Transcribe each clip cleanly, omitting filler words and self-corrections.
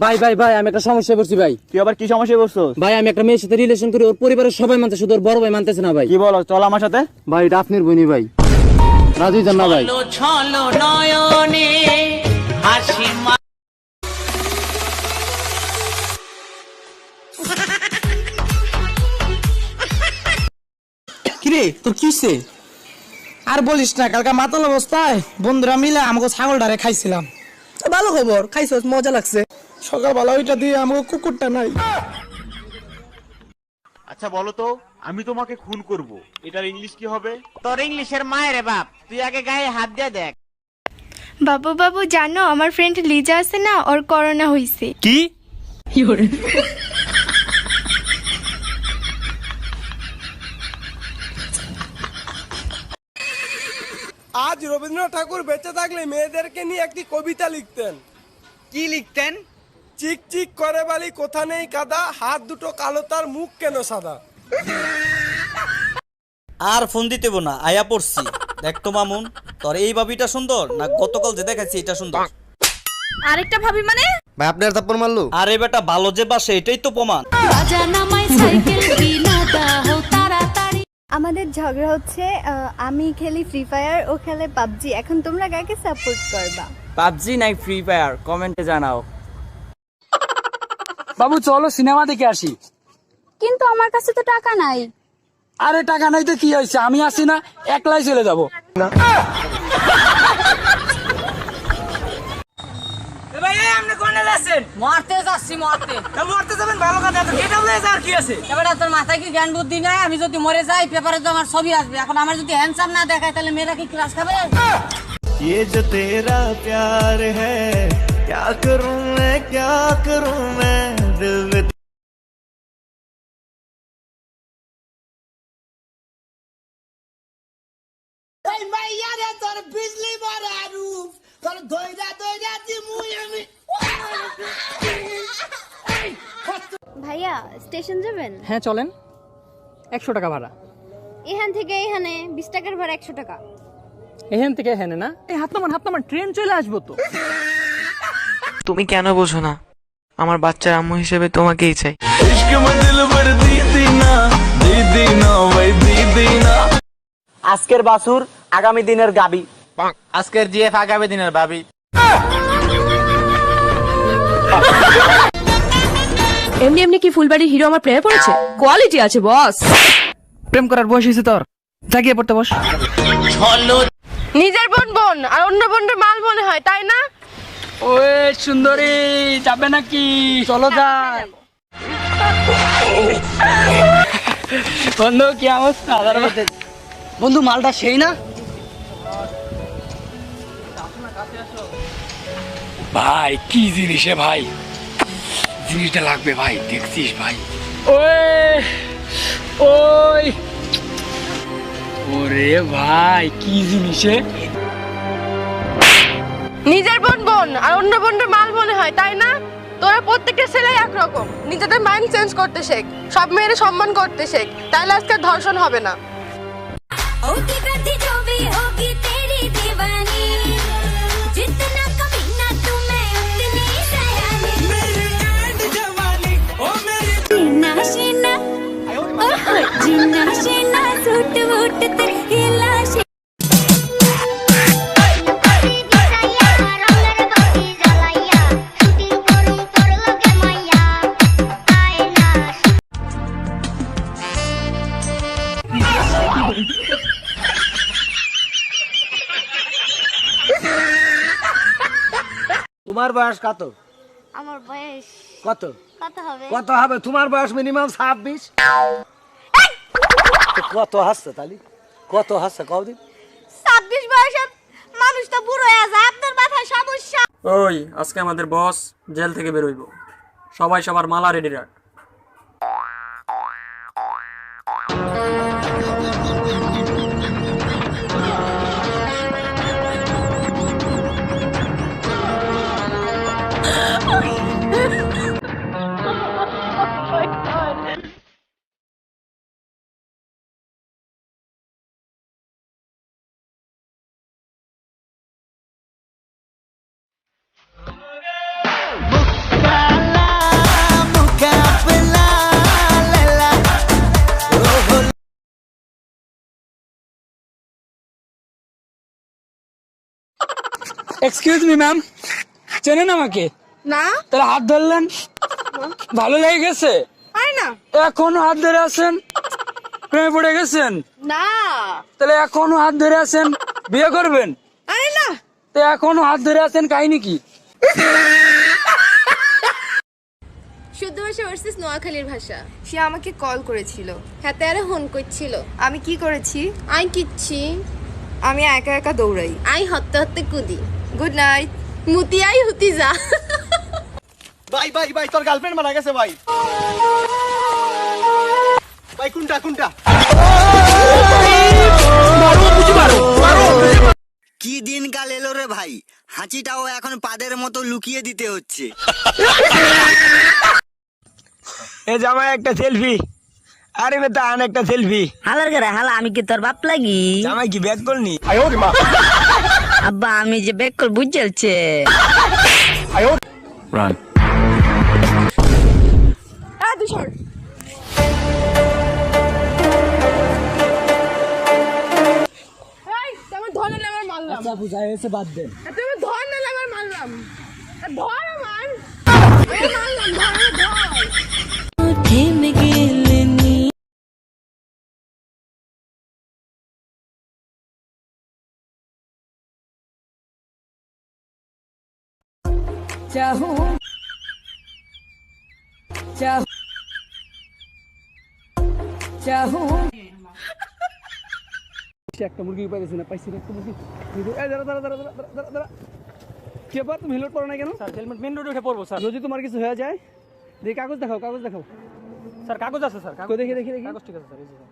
ভাই ভাই ভাই আমি একটা সমস্যায় পড়ছি ভাই। তুই আবার কি সমস্যায় পড়ছো? ভাই আমি একটা মেয়ের সাথে রিলেশন করি, ওর পরিবারের সবাই মানতে, শুধু ওর বড় ভাই মানতেছে না ভাই। কি বলো, চল আমার সাথে। ভাই এটা আপনার বোনই ভাই, রাজি যান না ভাই। ছলো নয়নে হাসি কিরে তোর কিসে? আর বলিস না, কালকে মাতাল অবস্থায় বন্ধুরা মিলে আমাকে ছাগলটারে খাইছিলাম। ভালো খবর, খাইছস, মজা লাগছে। সকালবেলা ওইটা দিয়ে আমাকে কুকুরটা নাই। আচ্ছা বলো তো, আমি তোমাকে খুন করব, এটার ইংলিশ কি হবে? তোর ইংলিশের মায়ের বাপ, তুই আগে গায়ে হাত দিয়ে দেখ। বাবু বাবু জানো, আমার ফ্রেন্ড লিজা আছে না, ওর করোনা হইছে। কি? আজ রবীন্দ্রনাথ ঠাকুর বেঁচে থাকলে মেয়েদেরকে নিয়ে একটি কবিতা লিখতেন। কি লিখতেন? চিক চিক করে বালি কোথা নেই কাদা, হাত দুটো কালো তার মুখ কেন সাদা। আর ফোন দিতেব না, আয়া পড়ছি। দেখ তো মামুন, তোর এই ভাবিটা সুন্দর না গতকাল যে দেখাইছি এটা সুন্দর? আরেকটা ভাবি মানে? ভাই আপনার থাপ্পড় মারলো? আরে বেটা, ভালো যে বাসে এটাই তো প্রমাণ। আমাদের ঝগড়া হচ্ছে, আমি খেলি ফ্রি ফায়ার, ও খেলে পাবজি। এখন তোমরা কাকে সাপোর্ট করবা? পাবজি নাই ফ্রি ফায়ার, কমেন্টে জানাও। বাবু চলো সিনেমা দেখে আসি। কিন্তু আমার কাছে তো টাকা নাই। আরে টাকা নাই তো কি হয়েছে, আমি আসি না, একলাই চলে যাবো। মরতে যাচ্ছি, মরতে। মরতে যাবেন, ভালো কথা। আর কি আছে? এবারে তোর মাথায় কি জ্ঞান বুদ্ধি নাই? আমি যদি মরে যাই পেপারে তো আমার ছবি আসবে। এখন আমার যদি হ্যান্ডসাম না দেখায় তাহলে মেয়েরা কি ক্লাস খাবে? ये जो तेरा प्यार है क्या करूं मैं दिल में। ভাইয়া স্টেশন যাবেন? হ্যাঁ চলেন, 100 টাকা ভাড়া। এখান থেকে এখানে 20 টাকার ভাড়া 100 টাকা। এখান থেকে হ্যাঁ না, এই হাত নামান, ট্রেন চলে আসবো তো। তুমি কেন বোঝো না? আমার বাচ্চার আম্মু হিসেবে তোমাকেই চাই। আজকের বাসুর আগামী দিনের গাবি, আজকের জিএফ আগামী দিনের ভাবি। এমনি এমনি কি ফুলবাড়ির হিরো আমার প্রেমে পড়েছে? কোয়ালিটি আছে বস। প্রেম করার বয়স হয়েছে তোর, জাগিয়ে পড়তে বস। নিজের বোন বোন আর অন্য বোনের মাল মনে হয়, তাই না? ওই সুন্দরী যাবে নাকি? চলো যাই। বন্ধু কি অবস্থা? বন্ধু মালটা সেই না? ভাই কি জিনিসে ভাই, জিনিসটা লাগবে ভাই, দেখছিস ভাই? ওই ওরে ভাই কি জিনিসে? নিজের বোন বোন আর অন্য বোনের মাল মনে হয়, তাই না? তোরা প্রত্যেকটা ছেলে একরকম, নিজেদের মাইন্ড চেঞ্জ করতে শেখ, সব মেয়ের সম্মান করতে শেখ, তাহলে আজকে ধর্ষণ হবে না। তোমার বয়স কত? আমার বয়স কত? কত হবে? কত হবে? তোমার বয়স মিনিমাম 26। কত হাসছে তালি, কত হাসছে কদিন? 26 বয়সের মানুষ তো বুড়ো হয়ে যায়, আপনার মাথায় সমস্যা। ওই আজকে আমাদের বস জেল থেকে বের হইব, সবাই সবার মালা রেডি রাখ। মুক্তা এক্সকিউজ মি ম্যাম, চেনেন আমাকে? না তাহলে হাত ধরলেন, ভালো লেগে গেছে? আরে না এখনো হাত ধরে আছেন? প্রেমে পড়ে গেছেন? না তাহলে এখনো হাত ধরে আছেন? বিয়ে করবেন? আরে না তো এখনো হাত ধরে আছেন, কাহিনী কি? শুদ্ধ ভাষা ভার্সেস নোয়াখালীর ভাষা। সে আমাকে কল করেছিল, হাতে আরে ফোন করছিল। আমি কি করেছি? আই কিচ্ছি, আমি একা একা দৌড়াই। আই হত্তে হত্তে কুদি। Good night. মুতি আই হুতি যা। ভাই ভাই ভাই তোর গার্লফ্রেন্ড মারা গেছে ভাই। ভাই কোনটা কোনটা? কি দিন কাল এলো রে ভাই, হাঁচিটাও এখন পাদের মতো লুকিয়ে দিতে হচ্ছে। এ জামাই একটা সেলফি। আরে বেটা আন একটা সেলফি। হালার করে হালা, আমি কি তোর বাপ লাগি? জামাই কি ব্যাগ করনি? আব্বা আমি যে ব্যাক কল বুঝ চলছে। আচ্ছা বুঝা হয়েছে, বাদ দেন। তুমি ধর না আমার মারলাম, ধর আমার মারলাম, ধর। একটা মুরগি পাইছি না, পাইছি না একটা মুরগি। দাঁড়া দাঁড়া দাঁড়া দাঁড়া দাঁড়া। কি ব্যাপার, তুমি হেলমেট পরো না কেন? স্যার হেলমেট মেন রোডে উঠে পড়বো স্যার। যদি তোমার কিছু হয়ে যায়, দেখি কাগজ দেখাও, কাগজ দেখাও। স্যার কাগজ আছে স্যার, কই দেখি দেখি দেখি। কাগজ ঠিক আছে স্যার। এই যে স্যার।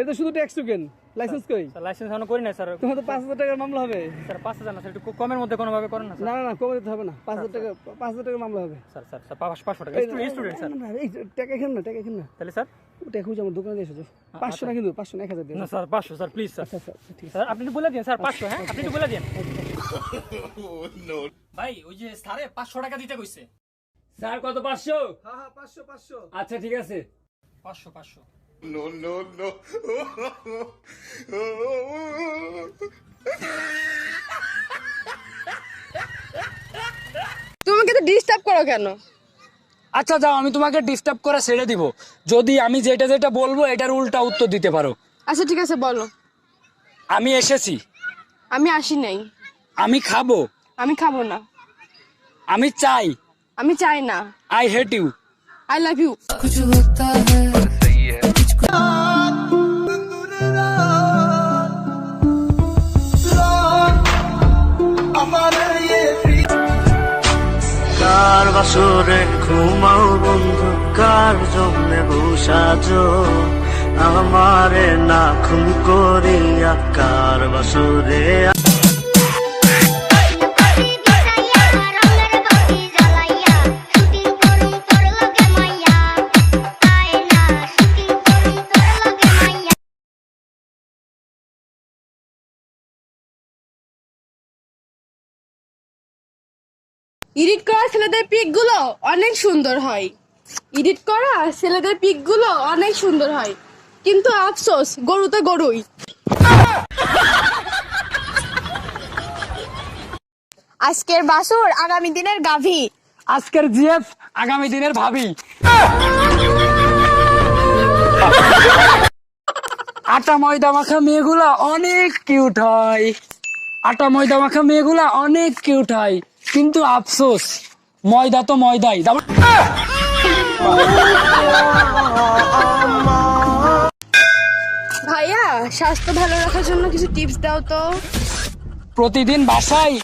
এটা শুধু ট্যাক্স টোকেন, লাইসেন্স কই? স্যার লাইসেন্স এখনো করি না স্যার। তোমার তো 5,000 টাকার মামলা হবে। স্যার 5,000 না স্যার, একটু কমের মধ্যে কোনোভাবে করেন না স্যার। না না না, কমে দিতে হবে না, 5,000 টাকা, 5,000 টাকার মামলা হবে। স্যার স্যার স্যার 500 টাকা স্টুডেন্ট স্যার। এই টাকা এখানে না, টাকা এখানে না। তাহলে স্যার টাকা খুঁজে আমার দোকানে দিয়ে এসেছো। 500 না কিন্তু, 500 না, 1000 দিন। না স্যার 500 স্যার প্লিজ স্যার। আচ্ছা ঠিক আছে। স্যার আপনি একটু বলে দিন স্যার 500। হ্যাঁ আপনি একটু বলে দিন। ভাই ওই যে স্যারে 500 টাকা দিতে কইছে। স্যার কত? 500? হ্যাঁ হ্যাঁ 500 500। আচ্ছা ঠিক আছে। 500 তুমি আমাকে তো ডিস্টার্ব করো কেন? আচ্ছা যাও, আমি তোমাকে ডিস্টার্ব করা ছেড়ে দিব যদি আমি যেটা যেটা বলবো এটার উল্টা উত্তর দিতে পারো। আচ্ছা ঠিক আছে বলো। আমি এসেছি। আমি আসি নাই। আমি খাবো। আমি খাবো না। আমি চাই। আমি চাই না। I hate you. I love you. কার বাসরে ঘুমাও বন্ধু, কার জন্যে বসাজো আমারে না খুন করিয়া, কার বাসরে। এডিট করা ছেলেদের পিক গুলো অনেক সুন্দর হয়। এডিট করা ছেলেদের পিক গুলো অনেক সুন্দর হয়, কিন্তু আফসোস গরু তো গরুই। আজকের বাসুর আগামী দিনের গাভী। আজকের জিএফ আগামী দিনের ভাবি। আটা ময়দা মাখা মেয়েগুলা অনেক কিউট হয়। আটা ময়দা মাখা মেয়েগুলা অনেক কিউট হয়, কিন্তু আফসোস ময়দা তো ময়দাই। ভাইয়া স্বাস্থ্য ভালো রাখার জন্য কিছু টিপস দাও তো। প্রতিদিন বাসায়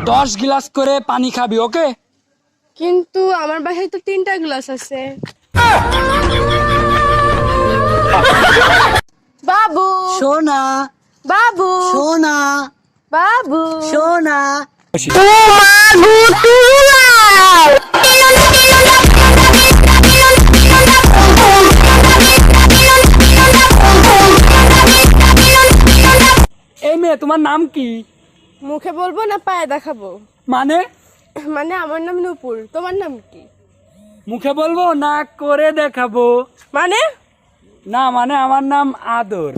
10 গ্লাস করে পানি খাবি, ওকে? কিন্তু আমার বাসায় তো 3টা গ্লাস আছে। বাবু সোনা, বাবু সোনা, বাবু সোনা। এই মেয়ে, তোমার নাম কি? মুখে বলবো না পায়ে দেখাবো? মানে? মানে আমার নাম নূপুর, তোমার নাম কি? মুখে বলবো না করে দেখাবো? মানে না মানে আমার নাম আদর।